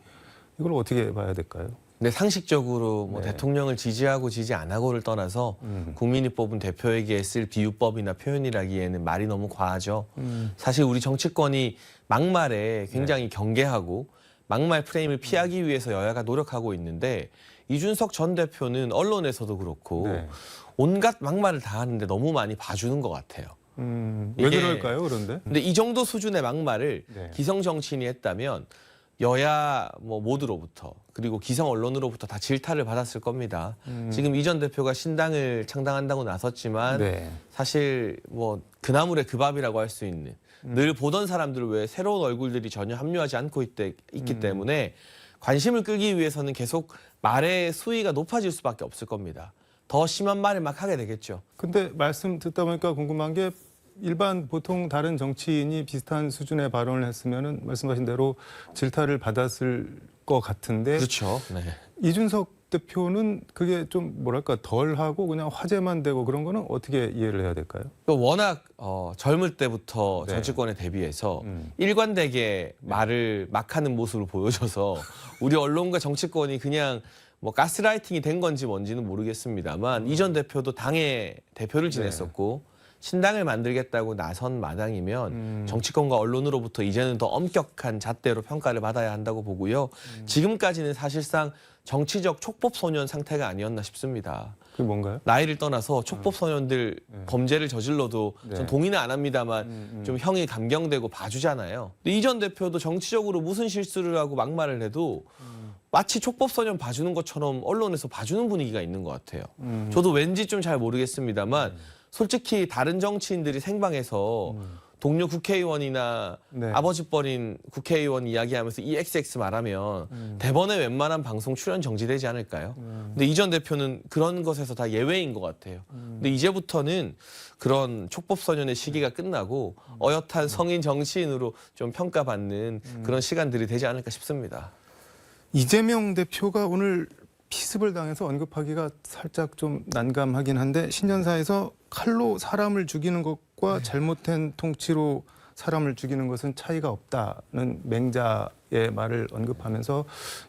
이걸 어떻게 봐야 될까요? 근데 상식적으로 뭐 네. 대통령을 지지하고 지지 안 하고를 떠나서 국민이 뽑은 대표에게 쓸 비유법이나 표현이라기에는 말이 너무 과하죠. 사실 우리 정치권이 막말에 굉장히 경계하고 막말 프레임을 피하기 위해서 여야가 노력하고 있는데 이준석 전 대표는 언론에서도 그렇고 네. 온갖 막말을 다 하는데 너무 많이 봐주는 것 같아요. 왜 이게- 그럴까요, 그런데? 근데 이 정도 수준의 막말을 네. 기성 정치인이 했다면 여야 뭐 모두로부터 그리고 기성 언론으로부터 다 질타를 받았을 겁니다. 지금 이 전 대표가 신당을 창당한다고 나섰지만 네. 사실 뭐 그나물의 그 밥이라고 할 수 있는 늘 보던 사람들 외에 새로운 얼굴들이 전혀 합류하지 않고 있기 때문에 관심을 끌기 위해서는 계속 말의 수위가 높아질 수밖에 없을 겁니다. 더 심한 말을 막 하게 되겠죠. 근데 말씀 듣다 보니까 궁금한 게 일반 보통 다른 정치인이 비슷한 수준의 발언을 했으면은 말씀하신 대로 질타를 받았을 것 같은데 그렇죠. 네. 이준석 대표는 그게 좀 뭐랄까 덜하고 그냥 화제만 되고 그런 거는 어떻게 이해를 해야 될까요? 워낙 젊을 때부터 네. 정치권에 대비해서 일관되게 말을 막 하는 모습을 보여줘서 우리 언론과 정치권이 그냥 뭐 가스라이팅이 된 건지 뭔지는 모르겠습니다만 이 전 대표도 당의 대표를 지냈었고 신당을 만들겠다고 나선 마당이면 정치권과 언론으로부터 이제는 더 엄격한 잣대로 평가를 받아야 한다고 보고요. 지금까지는 사실상 정치적 촉법 소년 상태가 아니었나 싶습니다. 그게 뭔가요? 나이를 떠나서 촉법 소년들 범죄를 저질러도 네. 전 동의는 안 합니다만 좀 형이 감경되고 봐주잖아요. 근데 이 전 대표도 정치적으로 무슨 실수를 하고 막말을 해도 마치 촉법 소년 봐주는 것처럼 언론에서 봐주는 분위기가 있는 것 같아요. 저도 왠지 좀 잘 모르겠습니다만 솔직히 다른 정치인들이 생방에서 동료 국회의원이나 네. 아버지 뻘인 국회의원 이야기하면서 이 XX 말하면 대번에 웬만한 방송 출연 정지되지 않을까요? 근데 이 전 대표는 그런 것에서 다 예외인 것 같아요. 근데 이제부터는 그런 촉법소년의 시기가 끝나고 어엿한 성인 정치인으로 좀 평가받는 그런 시간들이 되지 않을까 싶습니다. 이재명 대표가 오늘 피습을 당해서 언급하기가 살짝 좀 난감하긴 한데 신년사에서 칼로 사람을 죽이는 것과 잘못된 통치로 사람을 죽이는 것은 차이가 없다는 맹자의 말을 언급하면서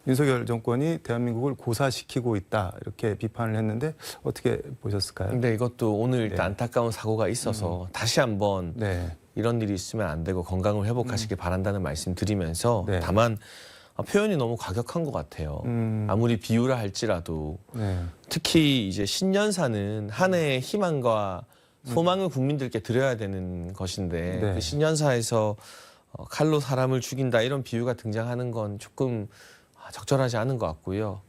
윤석열 정권이 대한민국을 고사시키고 있다 이렇게 비판을 했는데 어떻게 보셨을까요? 근데 이것도 오늘 일단 네. 안타까운 사고가 있어서 다시 한번 네. 이런 일이 있으면 안 되고 건강을 회복하시길 바란다는 말씀 드리면서 네. 다만 표현이 너무 과격한 것 같아요. 아무리 비유라 할지라도 네. 특히 이제 신년사는 한 해의 희망과 소망을 국민들께 드려야 되는 것인데 네. 그 신년사에서 칼로 사람을 죽인다 이런 비유가 등장하는 건 조금 적절하지 않은 것 같고요.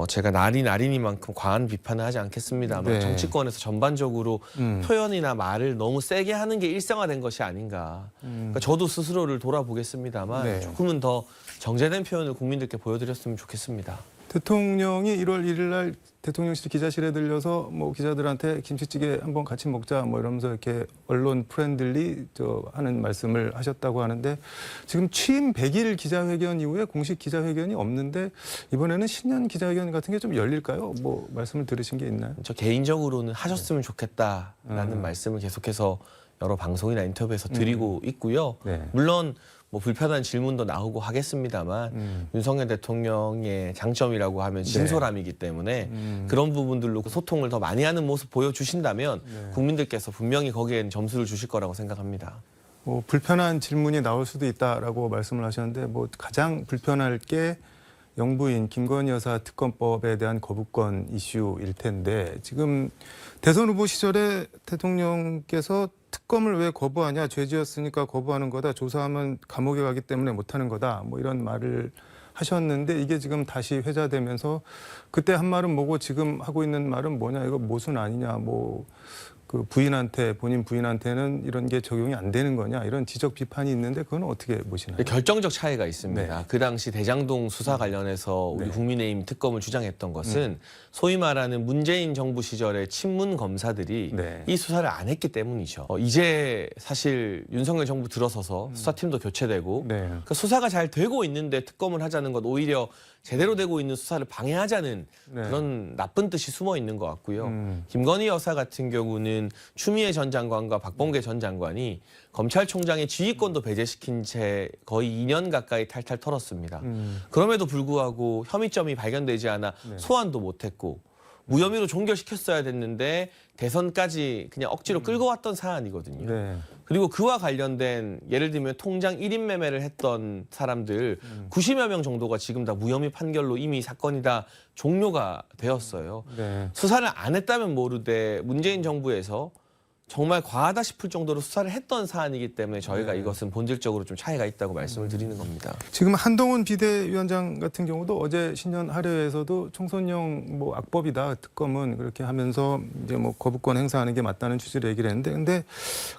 제가 나리니만큼 과한 비판을 하지 않겠습니다만 네. 정치권에서 전반적으로 표현이나 말을 너무 세게 하는 게 일상화된 것이 아닌가. 그러니까 저도 스스로를 돌아보겠습니다만 네. 조금은 더 정제된 표현을 국민들께 보여드렸으면 좋겠습니다. 대통령이 1월 1일 날 대통령실 기자실에 들려서 뭐 기자들한테 김치찌개 한번 같이 먹자 뭐 이러면서 이렇게 언론 프렌들리 하는 말씀을 하셨다고 하는데 지금 취임 100일 기자회견 이후에 공식 기자회견이 없는데 이번에는 신년 기자회견 같은 게 좀 열릴까요? 뭐 말씀을 들으신 게 있나요? 저 개인적으로는 하셨으면 좋겠다라는 말씀을 계속해서 여러 방송이나 인터뷰에서 드리고 있고요. 네. 물론 뭐 불편한 질문도 나오고 하겠습니다만 윤석열 대통령의 장점이라고 하면 진솔함이기 때문에 그런 부분들로 소통을 더 많이 하는 모습 보여주신다면 국민들께서 분명히 거기엔 점수를 주실 거라고 생각합니다. 뭐 불편한 질문이 나올 수도 있다라고 말씀을 하셨는데 뭐 가장 불편할 게 영부인 김건희 여사 특검법에 대한 거부권 이슈일 텐데 지금 대선 후보 시절에 대통령께서 특검을 왜 거부하냐, 죄지었으니까 거부하는 거다, 조사하면 감옥에 가기 때문에 못하는 거다, 뭐 이런 말을 하셨는데 이게 지금 다시 회자되면서 그때 한 말은 뭐고 지금 하고 있는 말은 뭐냐, 이거 모순 아니냐, 뭐 그 본인 부인한테는 이런 게 적용이 안 되는 거냐, 이런 지적 비판이 있는데 그건 어떻게 보시나요? 결정적 차이가 있습니다. 네. 그 당시 대장동 수사 관련해서 우리 국민의힘 특검을 주장했던 것은 소위 말하는 문재인 정부 시절의 친문 검사들이 네. 이 수사를 안 했기 때문이죠. 이제 사실 윤석열 정부 들어서서 수사팀도 교체되고 네. 그러니까 수사가 잘 되고 있는데 특검을 하자는 것 오히려 제대로 되고 있는 수사를 방해하자는 네. 그런 나쁜 뜻이 숨어 있는 것 같고요. 김건희 여사 같은 경우는 추미애 전 장관과 박범계 전 장관이 검찰총장의 지휘권도 배제시킨 채 거의 2년 가까이 탈탈 털었습니다. 그럼에도 불구하고 혐의점이 발견되지 않아 소환도 못했고 무혐의로 종결시켰어야 됐는데 대선까지 그냥 억지로 끌고 왔던 사안이거든요. 네. 그리고 그와 관련된 예를 들면 통장 1인 매매를 했던 사람들 90여 명 정도가 지금 다 무혐의 판결로 이미 사건이 다 종료가 되었어요. 네. 수사를 안 했다면 모르되 문재인 정부에서 정말 과하다 싶을 정도로 수사를 했던 사안이기 때문에 저희가 이것은 본질적으로 좀 차이가 있다고 말씀을 드리는 겁니다. 지금 한동훈 비대위원장 같은 경우도 어제 신년 하례에서도 총선용 뭐 악법이다 특검은 그렇게 하면서 이제 뭐 거부권 행사하는 게 맞다는 취지로 얘기를 했는데 근데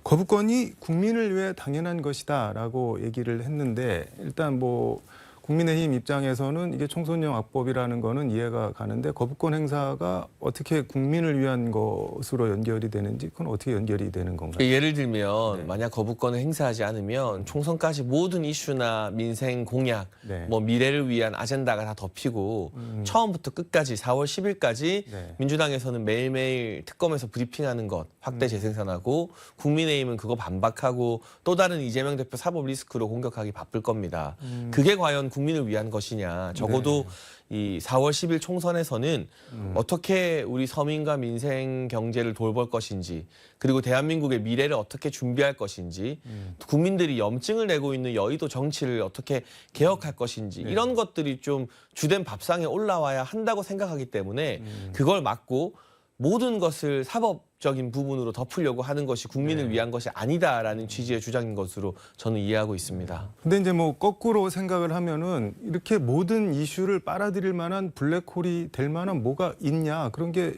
거부권이 국민을 위해 당연한 것이다라고 얘기를 했는데 일단 뭐 국민의힘 입장에서는 이게 총선용 악법이라는 거는 이해가 가는데 거부권 행사가 어떻게 국민을 위한 것으로 연결이 되는지 그건 어떻게 연결이 되는 건가요? 예를 들면 만약 거부권을 행사하지 않으면 총선까지 모든 이슈나 민생 공약, 네. 뭐 미래를 위한 아젠다가 다 덮이고 처음부터 끝까지 4월 10일까지 네. 민주당에서는 매일매일 특검에서 브리핑하는 것 확대 재생산하고 국민의힘은 그거 반박하고 또 다른 이재명 대표 사법 리스크로 공격하기 바쁠 겁니다. 그게 과연 국민을 위한 것이냐. 적어도 이 4월 10일 총선에서는 어떻게 우리 서민과 민생 경제를 돌볼 것인지 그리고 대한민국의 미래를 어떻게 준비할 것인지 국민들이 염증을 내고 있는 여의도 정치를 어떻게 개혁할 것인지 이런 것들이 좀 주된 밥상에 올라와야 한다고 생각하기 때문에 그걸 막고 모든 것을 사법적인 부분으로 덮으려고 하는 것이 국민을 위한 것이 아니다라는 취지의 주장인 것으로 저는 이해하고 있습니다. 근데 이제 뭐 거꾸로 생각을 하면은 이렇게 모든 이슈를 빨아들일 만한 블랙홀이 될 만한 뭐가 있냐 그런 게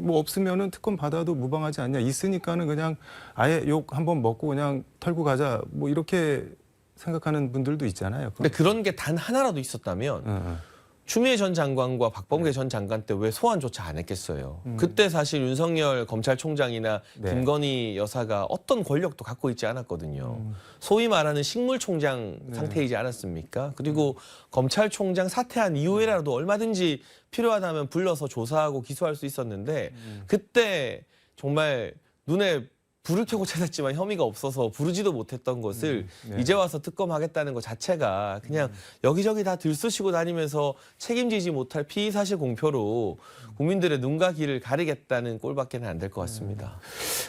뭐 없으면은 특검 받아도 무방하지 않냐 있으니까는 그냥 아예 욕 한번 먹고 그냥 털고 가자 뭐 이렇게 생각하는 분들도 있잖아요. 근데 그런 게 단 하나라도 있었다면 추미애 전 장관과 박범계 전 장관 때 왜 소환조차 안 했겠어요. 그때 사실 윤석열 검찰총장이나 네. 김건희 여사가 어떤 권력도 갖고 있지 않았거든요. 소위 말하는 식물총장 상태이지 않았습니까? 그리고 검찰총장 사퇴한 이후에라도 얼마든지 필요하다면 불러서 조사하고 기소할 수 있었는데 그때 정말 눈에 불을 켜고 찾았지만 혐의가 없어서 부르지도 못했던 것을 네. 이제 와서 특검하겠다는 것 자체가 그냥 여기저기 다 들쑤시고 다니면서 책임지지 못할 피의사실 공표로 국민들의 눈과 귀를 가리겠다는 꼴밖에는 안 될 것 같습니다.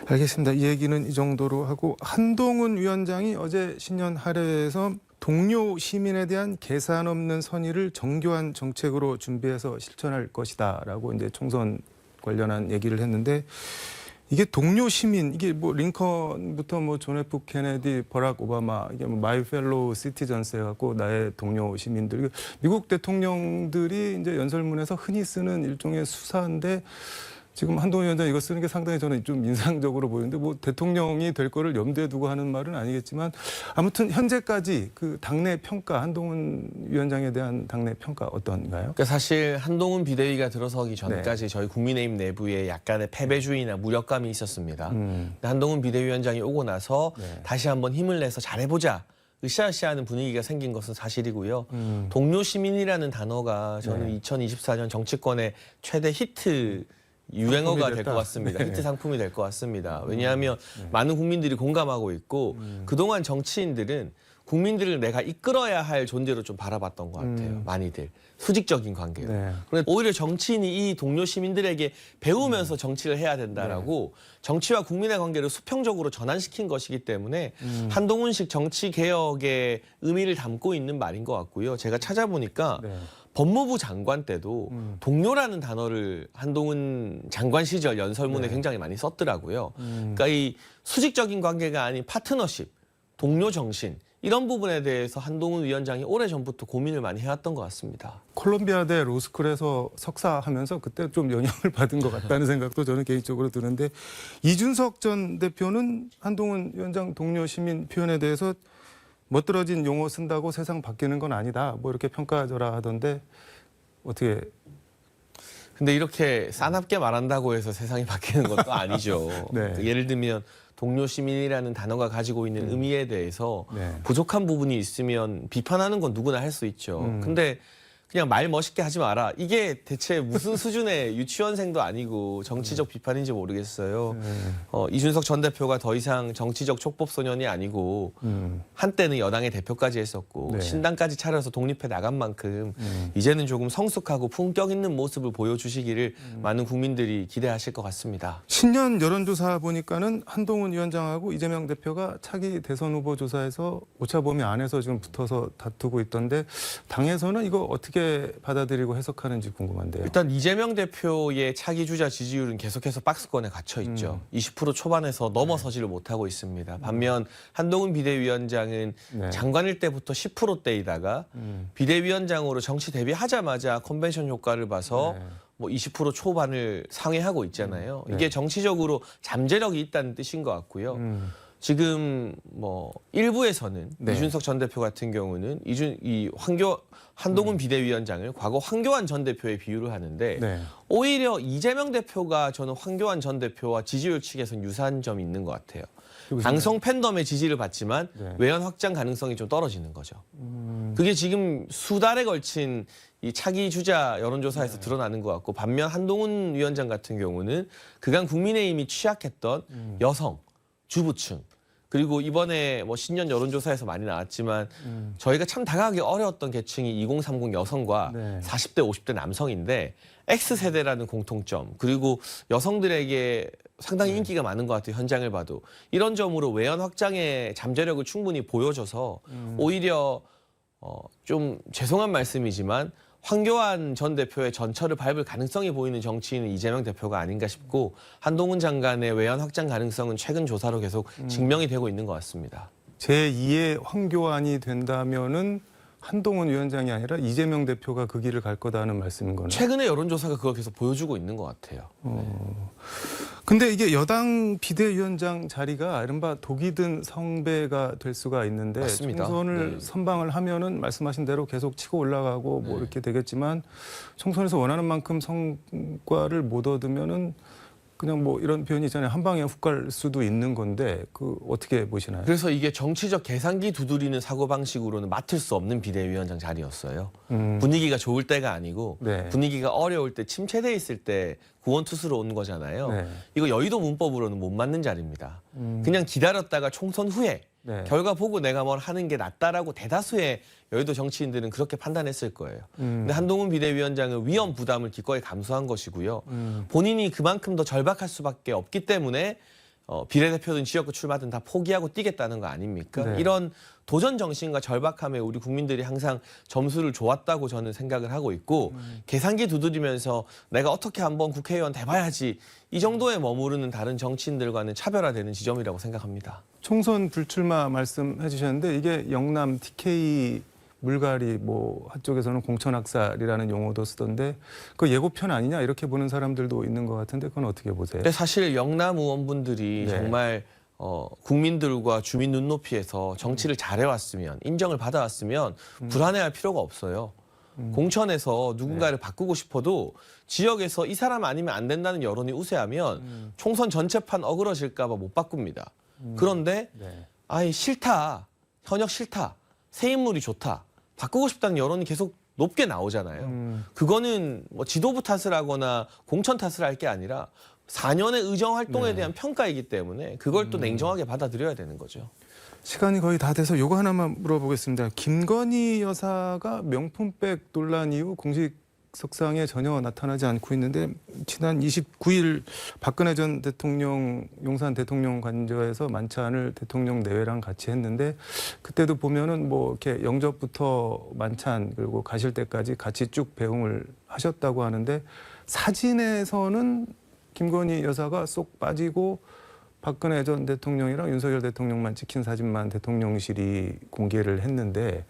알겠습니다. 이 얘기는 이 정도로 하고 한동훈 위원장이 어제 신년 할애에서 동료 시민에 대한 계산 없는 선의를 정교한 정책으로 준비해서 실천할 것이다라고 이제 총선 관련한 얘기를 했는데 이게 동료 시민 이게 뭐 링컨부터 뭐 존 F 케네디, 버락 오바마 이게 뭐 마이 펠로우 시티즌스 해갖고 나의 동료 시민들 미국 대통령들이 이제 연설문에서 흔히 쓰는 일종의 수사인데 지금 한동훈 위원장 이거 쓰는 게 상당히 저는 좀 인상적으로 보이는데 뭐 대통령이 될 거를 염두에 두고 하는 말은 아니겠지만 아무튼 현재까지 그 당내 평가 한동훈 위원장에 대한 당내 평가 어떤가요? 그러니까 사실 한동훈 비대위가 들어서기 전까지 저희 국민의힘 내부에 약간의 패배주의나 무력감이 있었습니다. 근데 한동훈 비대위원장이 오고 나서 다시 한번 힘을 내서 잘해보자. 으쌰으쌰하는 분위기가 생긴 것은 사실이고요. 동료 시민이라는 단어가 저는 2024년 정치권의 최대 히트 유행어가 될 것 같습니다. 히트 상품이 될 것 같습니다. 왜냐하면 많은 국민들이 공감하고 있고 그동안 정치인들은 국민들을 내가 이끌어야 할 존재로 좀 바라봤던 것 같아요. 많이들. 수직적인 관계로. 그런데 오히려 정치인이 이 동료 시민들에게 배우면서 정치를 해야 된다라고 정치와 국민의 관계를 수평적으로 전환시킨 것이기 때문에 한동훈식 정치 개혁의 의미를 담고 있는 말인 것 같고요. 제가 찾아보니까 법무부 장관 때도 동료라는 단어를 한동훈 장관 시절 연설문에 굉장히 많이 썼더라고요. 그러니까 이 수직적인 관계가 아닌 파트너십, 동료 정신 이런 부분에 대해서 한동훈 위원장이 오래전부터 고민을 많이 해왔던 것 같습니다. 콜롬비아대 로스쿨에서 석사하면서 그때 좀 영향을 받은 것 같다는 생각도 저는 개인적으로 드는데 이준석 전 대표는 한동훈 위원장 동료 시민 표현에 대해서 멋들어진 용어 쓴다고 세상 바뀌는 건 아니다. 뭐 이렇게 평가하더라 하던데 어떻게? 근데 이렇게 싸납게 말한다고 해서 세상이 바뀌는 것도 아니죠. 네. 예를 들면 동료 시민이라는 단어가 가지고 있는 의미에 대해서 네. 부족한 부분이 있으면 비판하는 건 누구나 할 수 있죠. 근데 그냥 말 멋있게 하지 마라. 이게 대체 무슨 수준의 유치원생도 아니고 정치적 비판인지 모르겠어요. 이준석 전 대표가 더 이상 정치적 촉법소년이 아니고 한때는 여당의 대표까지 했었고 네. 신당까지 차려서 독립해 나간 만큼 이제는 조금 성숙하고 품격 있는 모습을 보여주시기를 많은 국민들이 기대하실 것 같습니다. 신년 여론조사 보니까는 한동훈 위원장하고 이재명 대표가 차기 대선 후보 조사에서 오차 범위 안에서 지금 붙어서 다투고 있던데 당에서는 이거 어떻게 받아들이고 해석하는지 궁금한데요. 일단 이재명 대표의 차기 주자 지지율은 계속해서 박스권에 갇혀 있죠. 20% 초반에서 넘어서지를 못하고 있습니다. 반면 한동훈 비대위원장은 장관일 때부터 10%대이다가 비대위원장으로 정치 데뷔하자마자 컨벤션 효과를 봐서 뭐 20% 초반을 상회하고 있잖아요. 이게 정치적으로 잠재력이 있다는 뜻인 것 같고요. 지금 뭐 일부에서는 이준석 전 대표 같은 경우는 한동훈 비대위원장을 과거 황교안 전 대표에 비유를 하는데 오히려 이재명 대표가 저는 황교안 전 대표와 지지율 측에서는 유사한 점이 있는 것 같아요. 당성 팬덤의 지지를 받지만 외연 확장 가능성이 좀 떨어지는 거죠. 그게 지금 수달에 걸친 이 차기 주자 여론조사에서 드러나는 것 같고 반면 한동훈 위원장 같은 경우는 그간 국민의힘이 취약했던 여성, 주부층 그리고 이번에 뭐 신년 여론조사에서 많이 나왔지만 저희가 참 다가가기 어려웠던 계층이 2030 여성과 40대, 50대 남성인데 X세대라는 공통점 그리고 여성들에게 상당히 인기가 많은 것 같아요. 현장을 봐도. 이런 점으로 외연 확장의 잠재력을 충분히 보여줘서 오히려 좀 죄송한 말씀이지만 황교안 전 대표의 전철을 밟을 가능성이 보이는 정치인은 이재명 대표가 아닌가 싶고 한동훈 장관의 외연 확장 가능성은 최근 조사로 계속 증명이 되고 있는 것 같습니다. 제2의 황교안이 된다면은 한동훈 위원장이 아니라 이재명 대표가 그 길을 갈 거다는 말씀인 거네요. 최근의 여론조사가 그걸 계속 보여주고 있는 것 같아요. 근데 이게 여당 비대위원장 자리가 이른바 독이 든 성배가 될 수가 있는데 맞습니다. 총선을 네. 선방을 하면은 말씀하신 대로 계속 치고 올라가고 뭐 네. 이렇게 되겠지만 총선에서 원하는 만큼 성과를 못 얻으면은 그냥 뭐 이런 표현이 있잖아요. 한 방에 훅 갈 수도 있는 건데 그 어떻게 보시나요? 그래서 이게 정치적 계산기 두드리는 사고방식으로는 맡을 수 없는 비대위원장 자리였어요. 분위기가 좋을 때가 아니고 네. 분위기가 어려울 때 침체돼 있을 때 구원투수로 온 거잖아요. 네. 이거 여의도 문법으로는 못 맞는 자리입니다. 그냥 기다렸다가 총선 후에 네. 결과 보고 내가 뭘 하는 게 낫다라고 대다수의 여의도 정치인들은 그렇게 판단했을 거예요. 근데 한동훈 비대위원장은 위험 부담을 기꺼이 감수한 것이고요. 본인이 그만큼 더 절박할 수밖에 없기 때문에 비례대표든 지역구 출마든 다 포기하고 뛰겠다는 거 아닙니까? 네. 이런 도전 정신과 절박함에 우리 국민들이 항상 점수를 줘왔다고 저는 생각을 하고 있고 계산기 두드리면서 내가 어떻게 한번 국회의원 돼봐야지 이 정도에 머무르는 다른 정치인들과는 차별화되는 지점이라고 생각합니다. 총선 불출마 말씀해 주셨는데 이게 영남 TK 물갈이 뭐 한쪽에서는 공천학살이라는 용어도 쓰던데 그 예고편 아니냐 이렇게 보는 사람들도 있는 것 같은데 그건 어떻게 보세요? 근데 사실 영남 의원분들이 네. 정말 국민들과 주민 눈높이에서 정치를 잘해왔으면 인정을 받아왔으면 불안해할 필요가 없어요. 공천에서 누군가를 바꾸고 싶어도 지역에서 이 사람 아니면 안 된다는 여론이 우세하면 총선 전체판 어그러질까 봐 못 바꿉니다. 그런데 네. 아예 싫다, 현역 싫다, 새 인물이 좋다, 바꾸고 싶다는 여론이 계속 높게 나오잖아요. 그거는 뭐 지도부 탓을 하거나 공천 탓을 할 게 아니라 4년의 의정 활동에 네. 대한 평가이기 때문에 그걸 또 냉정하게 받아들여야 되는 거죠. 시간이 거의 다 돼서 요거 하나만 물어보겠습니다. 김건희 여사가 명품백 논란 이후 공식석상에 전혀 나타나지 않고 있는데 지난 29일 박근혜 전 대통령 용산 대통령 관저에서 만찬을 대통령 내외랑 같이 했는데 그때도 보면은 뭐 이렇게 영접부터 만찬 그리고 가실 때까지 같이 쭉 배웅을 하셨다고 하는데 사진에서는 김건희 여사가 쏙 빠지고 박근혜 전 대통령이랑 윤석열 대통령만 찍힌 사진만 대통령실이 공개를 했는데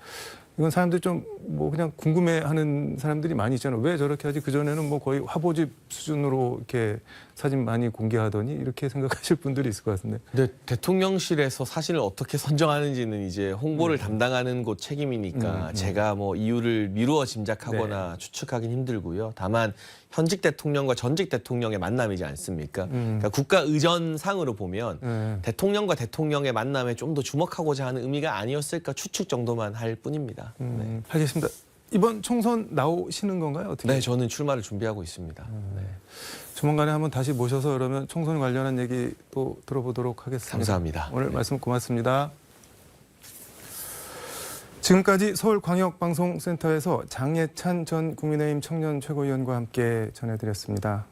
이건 사람들이 좀 뭐 그냥 궁금해하는 사람들이 많이 있잖아요. 왜 저렇게 하지? 그전에는 뭐 거의 화보집 수준으로 이렇게 사진 많이 공개하더니 이렇게 생각하실 분들이 있을 것 같은데. 근데 대통령실에서 사진을 어떻게 선정하는지는 이제 홍보를 담당하는 곳 책임이니까 제가 뭐 이유를 미루어 짐작하거나 추측하긴 힘들고요. 다만 현직 대통령과 전직 대통령의 만남이지 않습니까? 그러니까 국가 의전상으로 보면 대통령과 대통령의 만남에 좀 더 주목하고자 하는 의미가 아니었을까 추측 정도만 할 뿐입니다. 네. 알겠습니다. 이번 총선 나오시는 건가요? 어떻게? 네, 저는 출마를 준비하고 있습니다. 네. 조만간에 한번 다시 모셔서 그러면 총선 관련한 얘기 또 들어보도록 하겠습니다. 감사합니다. 오늘 말씀 고맙습니다. 지금까지 서울광역방송센터에서 장예찬 전 국민의힘 청년 최고위원과 함께 전해드렸습니다.